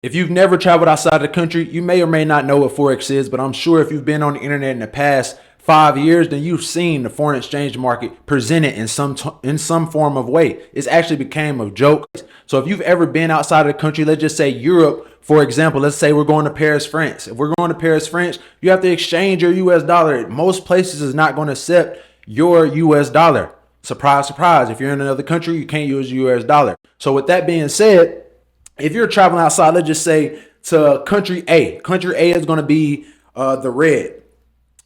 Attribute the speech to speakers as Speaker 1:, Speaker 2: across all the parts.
Speaker 1: If you've never traveled outside of the country, you may or may not know what Forex is, but I'm sure if you've been on the internet in the past 5 years, then you've seen the foreign exchange market presented in some form of way. It's actually became a joke. So if you've ever been outside of the country, let's just say Europe, for example, let's say we're going to Paris, France. If we're going to Paris, France, you have to exchange your US dollar. Most places is not going to accept your US dollar. Surprise, surprise. If you're in another country, you can't use US dollar. So with that being said, if you're traveling outside, let's just say to country A is going to be the red.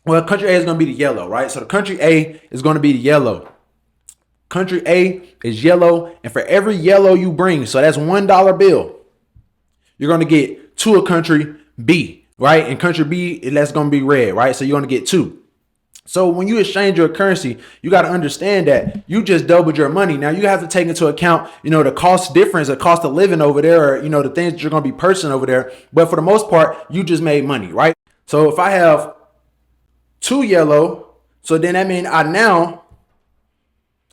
Speaker 1: Well, country A is going to be the yellow, right? So the country A is going to be the yellow. Country A is yellow. And for every yellow you bring, so that's $1 bill, you're going to get to a country B, right? And country B, that's going to be red, right? So you're going to get two. So when you exchange your currency, you got to understand that you just doubled your money. Now you have to take into account, the cost difference, the cost of living over there, or, the things that you're going to be purchasing over there. But for the most part, you just made money, right? So if I have two yellow, so then that means if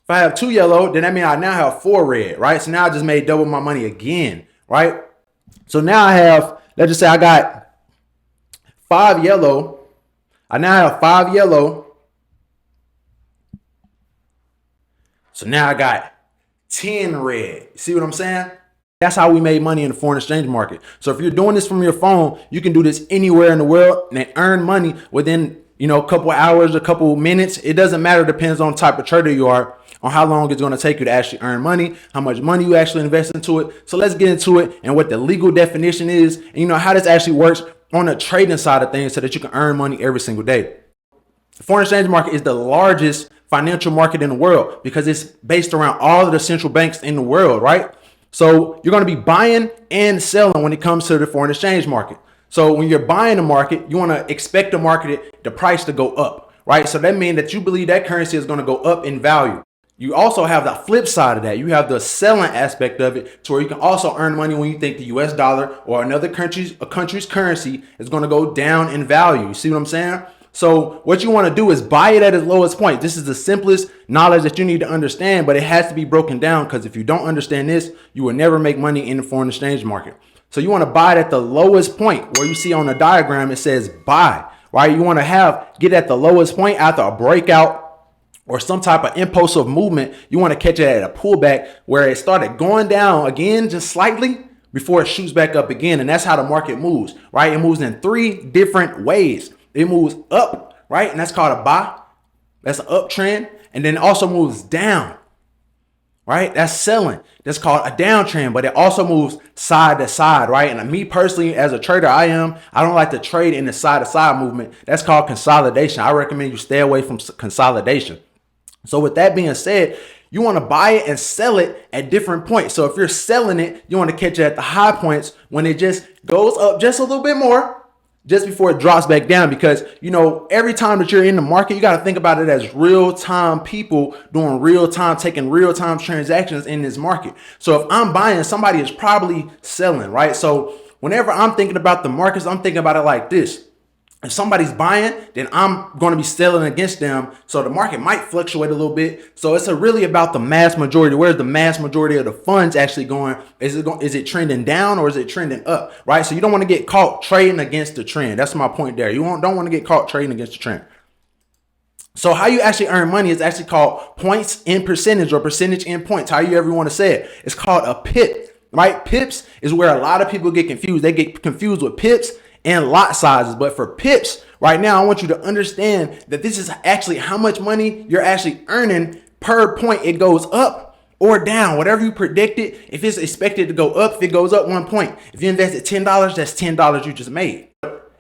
Speaker 1: I have two yellow, then that means I now have four red, right? So now I just made double my money again, right? So now I have, let's just say I got five yellow. I now have five yellow. So now I got 10 red. See what I'm saying? That's how we made money in the foreign exchange market. So if you're doing this from your phone, you can do this anywhere in the world and earn money within, a couple of hours, a couple of minutes. It doesn't matter. It depends on the type of trader you are, on how long it's going to take you to actually earn money, how much money you actually invest into it. So let's get into it and what the legal definition is and, how this actually works on the trading side of things so that you can earn money every single day. The foreign exchange market is the largest financial market in the world because it's based around all of the central banks in the world, right? So you're going to be buying and selling when it comes to the foreign exchange market. So when you're buying the market, you want to expect the price to go up, right? So that means that you believe that currency is going to go up in value. You also have the flip side of that. You have the selling aspect of it to where you can also earn money when you think the US dollar or a country's currency is going to go down in value. You see what I'm saying? So what you want to do is buy it at its lowest point. This is the simplest knowledge that you need to understand, but it has to be broken down because if you don't understand this, you will never make money in the foreign exchange market. So you want to buy it at the lowest point where you see on the diagram, it says buy, right? You want to get at the lowest point after a breakout or some type of impulsive movement. You want to catch it at a pullback where it started going down again, just slightly before it shoots back up again. And that's how the market moves, right? It moves in three different ways. It moves up, right? And that's called a buy. That's an uptrend. And then it also moves down, right? That's selling. That's called a downtrend, but it also moves side to side, right? And me personally, as a trader, I don't like to trade in the side to side movement. That's called consolidation. I recommend you stay away from consolidation. So with that being said, you want to buy it and sell it at different points. So if you're selling it, you want to catch it at the high points when it just goes up just a little bit more, just before it drops back down. Because, every time that you're in the market, you got to think about it as real time people doing real time, taking real time transactions in this market. So if I'm buying, somebody is probably selling, right? So whenever I'm thinking about the markets, I'm thinking about it like this. If somebody's buying, then I'm going to be selling against them. So the market might fluctuate a little bit. So it's really about the mass majority. Where's the mass majority of the funds actually going? Is it trending down or is it trending up? Right. So you don't want to get caught trading against the trend. That's my point there. You don't want to get caught trading against the trend. So how you actually earn money is actually called points in percentage or percentage in points. How you ever want to say it. It's called a pip, right? Pips is where a lot of people get confused. They get confused with pips and lot sizes. But for pips right now, I want you to understand that this is actually how much money you're actually earning per point. It goes up or down, whatever you predicted. If it's expected to go up, if it goes up 1 point, if you invested $10, that's $10 you just made.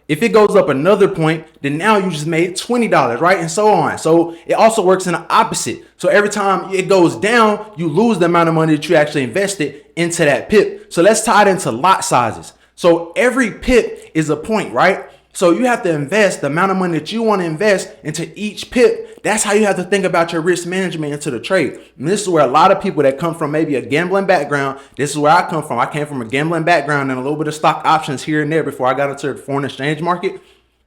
Speaker 1: If it goes up another point, then now you just made $20, right? And so on. So it also works in the opposite. So every time it goes down, you lose the amount of money that you actually invested into that pip. So let's tie it into lot sizes. So every pip is a point, right? So you have to invest the amount of money that you want to invest into each pip. That's how you have to think about your risk management into the trade. And this is where a lot of people that come from maybe a gambling background, this is where I come from. I came from a gambling background and a little bit of stock options here and there before I got into the foreign exchange market.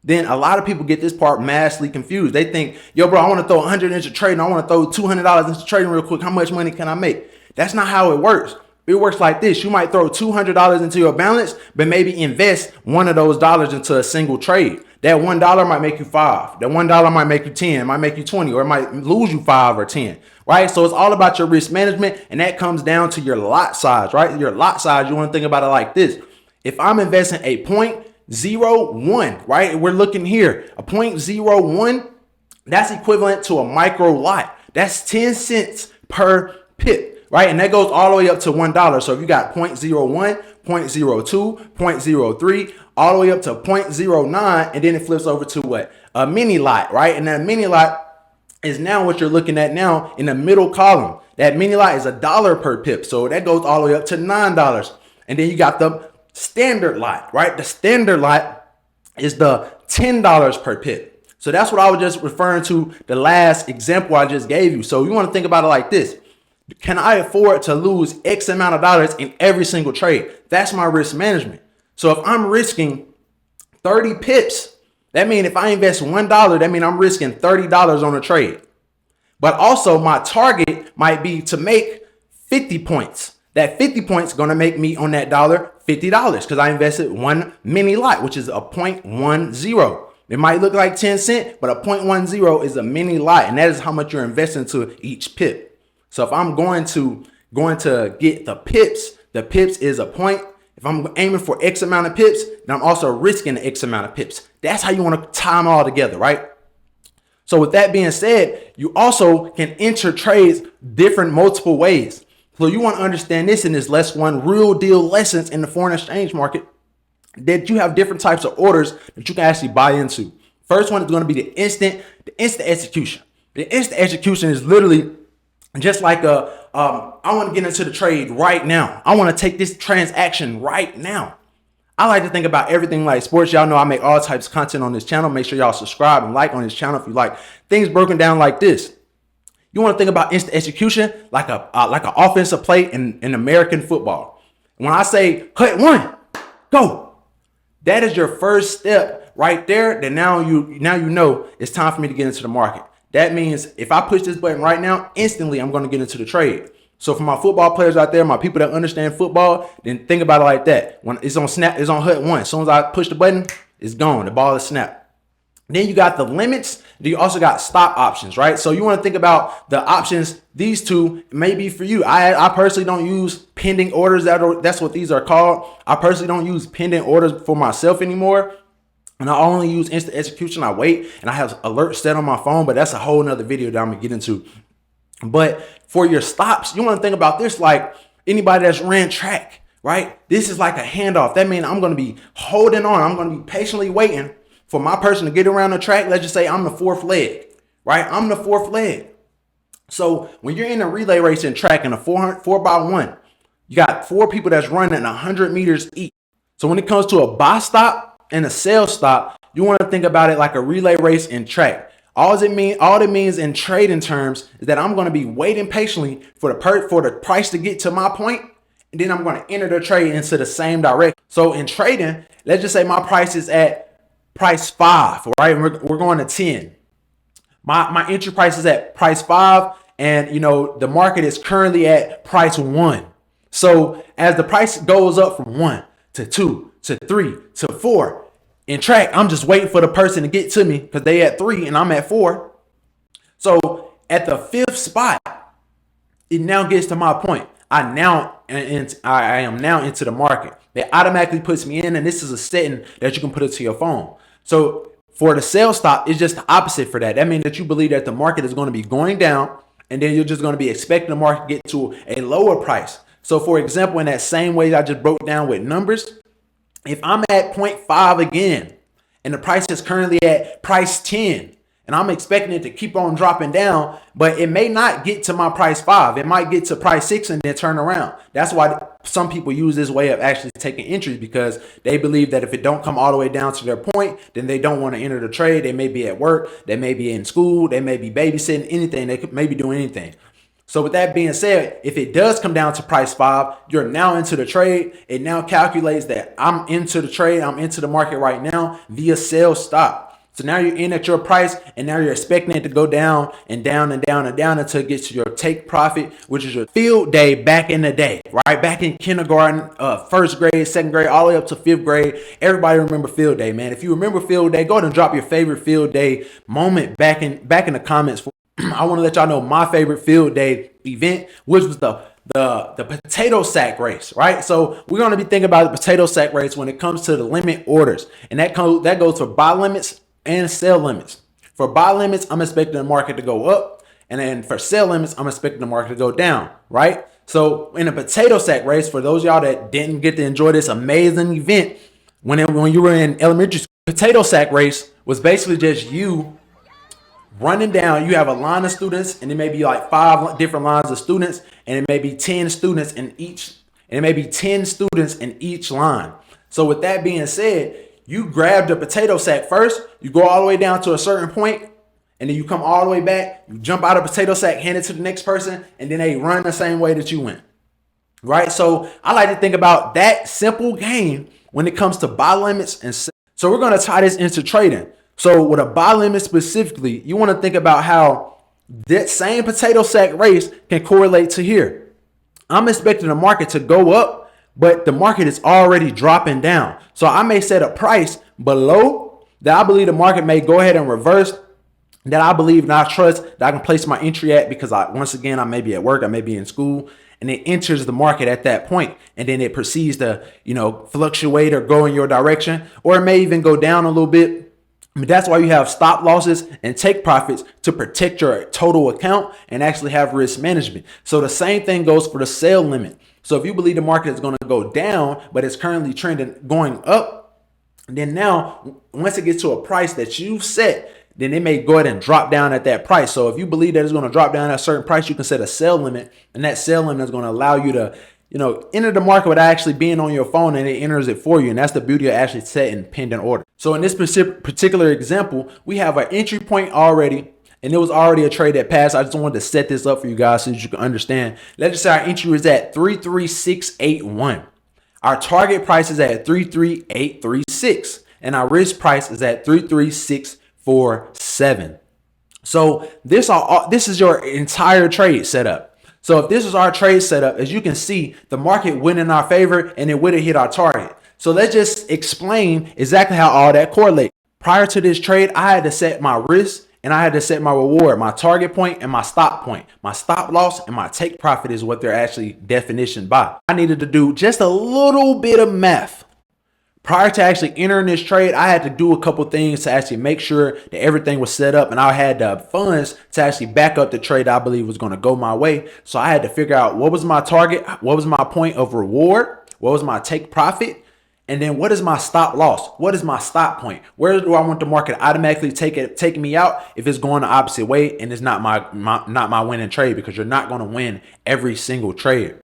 Speaker 1: Then a lot of people get this part massively confused. They think, yo, bro, I want to throw 100 into trading. I want to throw $200 into trading real quick. How much money can I make? That's not how it works. It works like this. You might throw $200 into your balance, but maybe invest one of those dollars into a single trade. That $1 might make you 5. That $1 might make you 10, might make you 20, or it might lose you 5 or 10, right? So it's all about your risk management, and that comes down to your lot size, right? Your lot size, you want to think about it like this. If I'm investing a 0.01, right? We're looking here, a 0.01, that's equivalent to a micro lot. That's 10 cents per pip, right? And that goes all the way up to $1. So if you got 0.01, 0.02, 0.03, all the way up to 0.09, and then it flips over to what? A mini lot, right? And that mini lot is now what you're looking at now in the middle column. That mini lot is $1 per pip. So that goes all the way up to $9. And then you got the standard lot, right? The standard lot is the $10 per pip. So that's what I was just referring to the last example I just gave you. So you want to think about it like this. Can I afford to lose X amount of dollars in every single trade? That's my risk management. So if I'm risking 30 pips, that means if I invest $1, that means I'm risking $30 on a trade. But also my target might be to make 50 points. That 50 points is going to make me on that dollar $50 because I invested one mini lot, which is a 0.10. It might look like 10 cents, but a 0.10 is a mini lot, and that is how much you're investing to each pip. So if I'm going to get the pips is a point. If I'm aiming for X amount of pips, then I'm also risking X amount of pips. That's how you want to tie them all together, right? So with that being said, you also can enter trades different multiple ways. So you want to understand this in this Let's One Real Deal Lessons in the foreign exchange market, that you have different types of orders that you can actually buy into. First one is going to be the instant execution. The instant execution is literally just like I want to get into the trade right now. I want to take this transaction right now. I like to think about everything like sports. Y'all know I make all types of content on this channel. Make sure y'all subscribe and like on this channel if you like things broken down like this. You want to think about instant execution like an offensive play in American football. When I say cut one, go, that is your first step right there. That now you know it's time for me to get into the market. That means if I push this button right now, instantly I'm going to get into the trade. So for my football players out there, my people that understand football, then think about it like that. When it's on snap, it's on hut one. As soon as I push the button, it's gone. The ball is snapped. Then you got the limits. Then you also got stop options, right? So you want to think about the options. These two may be for you. I personally don't use pending orders. That's what these are called. I personally don't use pending orders for myself anymore. And I only use instant execution. I wait and I have alerts set on my phone, but that's a whole nother video that I'm gonna get into. But for your stops, you want to think about this like anybody that's ran track, right? This is like a handoff. That means I'm going to be holding on. I'm going to be patiently waiting for my person to get around the track. Let's just say I'm the fourth leg, right? I'm the fourth leg. So when you're in a relay race and track in a 4x1, you got 4 people that's running 100 meters each. So when it comes to a buy stop and a sell stop, you want to think about it like a relay race and track. All it means in trading terms is that I'm going to be waiting patiently for the price to get to my point, and then I'm going to enter the trade into the same direction. So in trading, let's just say my price is at price 5, right? And we're going to 10. My entry price is at price 5, and the market is currently at price 1. So as the price goes up from 1 to 2 to 3 to 4. In track, I'm just waiting for the person to get to me because they at 3 and I'm at 4. So at the 5th spot, it now gets to my point. I am now into the market. It automatically puts me in, and this is a setting that you can put it to your phone. So for the sell stop, it's just the opposite for that. That means that you believe that the market is going to be going down, and then you're just going to be expecting the market to get to a lower price. So for example, in that same way I just broke down with numbers, if I'm at 0.5 again, and the price is currently at price 10, and I'm expecting it to keep on dropping down, but it may not get to my price 5. It might get to price 6 and then turn around. That's why some people use this way of actually taking entries, because they believe that if it don't come all the way down to their point, then they don't want to enter the trade. They may be at work. They may be in school. They may be babysitting, anything. They could maybe doing anything. So with that being said, if it does come down to price 5, you're now into the trade. It now calculates that I'm into the trade. I'm into the market right now via sell stop. So now you're in at your price, and now you're expecting it to go down and down and down and down until it gets to your take profit, which is your field day back in the day, right? Back in kindergarten, first grade, second grade, all the way up to fifth grade. Everybody remember field day, man. If you remember field day, go ahead and drop your favorite field day moment back in the comments. I want to let y'all know my favorite field day event, which was the potato sack race, right? So we're going to be thinking about the potato sack race when it comes to the limit orders, and that goes for buy limits and sell limits. For buy limits, I'm expecting the market to go up, and then for sell limits, I'm expecting the market to go down, right? So in a potato sack race, for those of y'all that didn't get to enjoy this amazing event when you were in elementary school, potato sack race was basically just you running down. You have a line of students, and it may be like 5 different lines of students, and it may be 10 students in each, line. So with that being said, you grab the potato sack first, you go all the way down to a certain point, and then you come all the way back, you jump out of potato sack, hand it to the next person, and then they run the same way that you went, right? So I like to think about that simple game when it comes to buy limits and sell. So we're going to tie this into trading. So with a buy limit specifically, you want to think about how that same potato sack race can correlate to here. I'm expecting the market to go up, but the market is already dropping down. So I may set a price below that I believe the market may go ahead and reverse, that I believe and I trust that I can place my entry at, because once again, I may be at work, I may be in school, and it enters the market at that point, and then it proceeds to, fluctuate or go in your direction, or it may even go down a little bit. That's why you have stop losses and take profits, to protect your total account and actually have risk management. So the same thing goes for the sell limit. So if you believe the market is going to go down, but it's currently trending going up, then now once it gets to a price that you've set, then it may go ahead and drop down at that price. So if you believe that it's going to drop down at a certain price, you can set a sell limit, and that sell limit is going to allow you to enter the market without actually being on your phone, and it enters it for you. And that's the beauty of actually setting pending order. So in this particular example, we have an entry point already, and it was already a trade that passed. I just wanted to set this up for you guys so that you can understand. Let's just say our entry is at 33681. Our target price is at 33836, and our risk price is at 33647. So this is your entire trade setup. So if this is our trade setup, as you can see, the market went in our favor and it would have hit our target. So let's just explain exactly how all that correlates. Prior to this trade, I had to set my risk and I had to set my reward, my target point and my stop point. My stop loss and my take profit is what they're actually definitioned by. I needed to do just a little bit of math. Prior to actually entering this trade, I had to do a couple things to actually make sure that everything was set up, and I had the funds to actually back up the trade I believe was going to go my way. So I had to figure out what was my target, what was my point of reward, what was my take profit, and then what is my stop loss? What is my stop point? Where do I want the market automatically taking me out if it's going the opposite way and it's not my winning trade, because you're not going to win every single trade.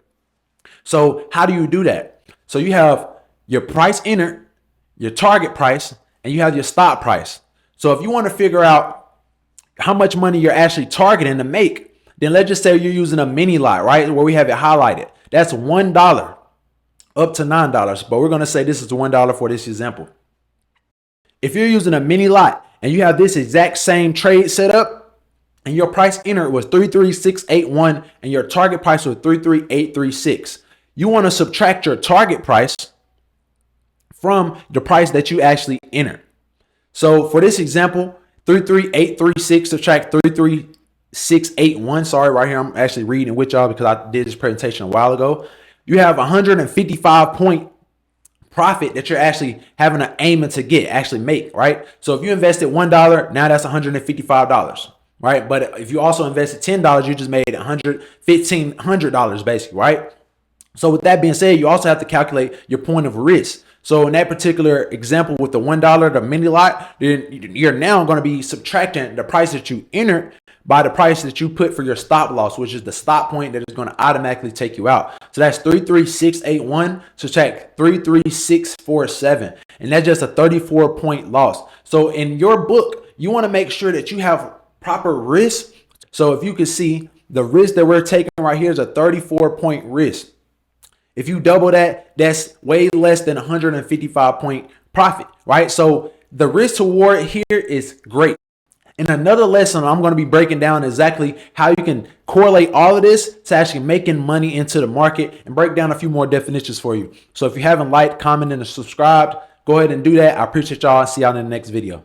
Speaker 1: So how do you do that? So you have your price entered, your target price, and you have your stop price. So if you want to figure out how much money you're actually targeting to make, then let's just say you're using a mini lot, right? Where we have it highlighted. That's $1 up to $9, but we're going to say this is $1 for this example. If you're using a mini lot and you have this exact same trade set up and your price entered was 33681 and your target price was 33836, you want to subtract your target price from the price that you actually enter. So for this example, 33836 subtract 33681. Sorry, right here I'm actually reading with y'all because I did this presentation a while ago. You have 155 point profit that you're actually having an aiming to actually make, right? So if you invested $1, now that's $155, right? But if you also invested $10, you just made $1,500 basically, right? So with that being said, you also have to calculate your point of risk. So in that particular example with the $1, the mini lot, you're now going to be subtracting the price that you entered by the price that you put for your stop loss, which is the stop point that is going to automatically take you out. So that's 33681 subtract 33647. And that's just a 34 point loss. So in your book, you want to make sure that you have proper risk. So if you can see the risk that we're taking right here is a 34 point risk. If you double that, that's way less than 155 point profit, right? So the risk to reward here is great. In another lesson, I'm going to be breaking down exactly how you can correlate all of this to actually making money into the market and break down a few more definitions for you. So if you haven't liked, commented, and subscribed, go ahead and do that. I appreciate y'all. See y'all in the next video.